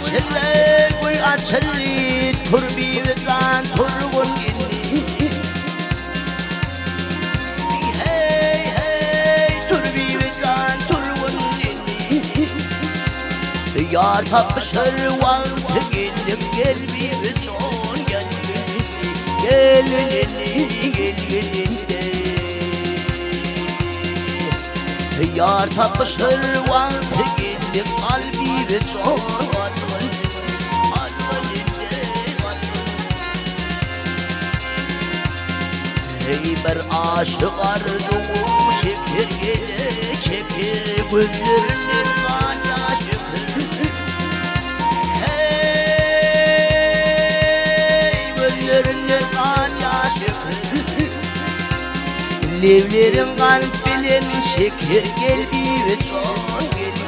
açılı gül açılı turbi vezan turgun gini hey hey turbi vezan turgun gini yar tapışır valtı gelip gel bir son gel gelinde yar tapışır valtı gelip kalbi ve son hey bir aşık ardım şeker yele çekir gözlerinin kan yaşıkır hey gözlerinin kan yaşıkır levlerin kalp bilen şeker gel bir son gel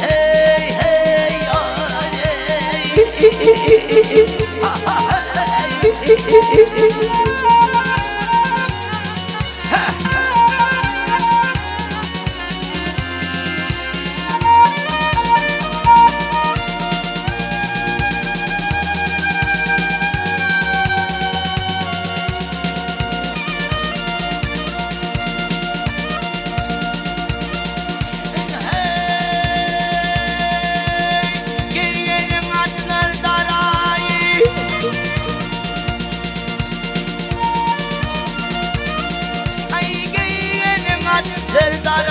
hey hey yare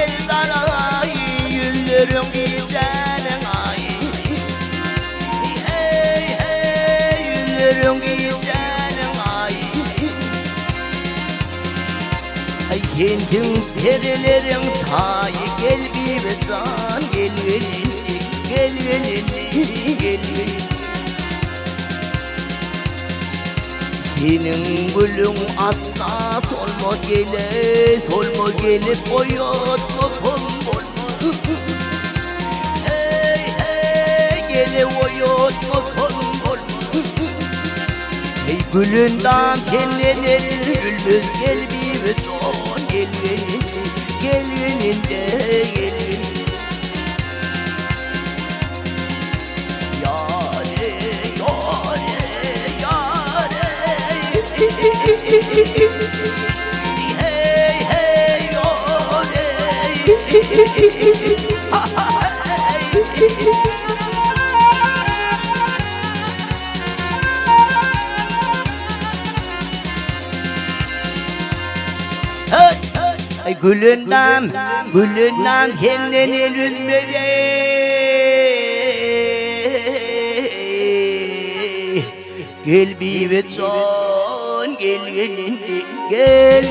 Gel darayı yüzlerim giyeceğin ay hey hey yüzlerim giyeceğin ay ay kendim perilerim tayı gel bir zan gel senin gülün atla solma gelip boyutma kolma hey hey gelip boyutma kolma hey gülünden kendine gülmüz gel bir son gelinde hey hey oley hey gülünden kendini üzmeye gel bir son gel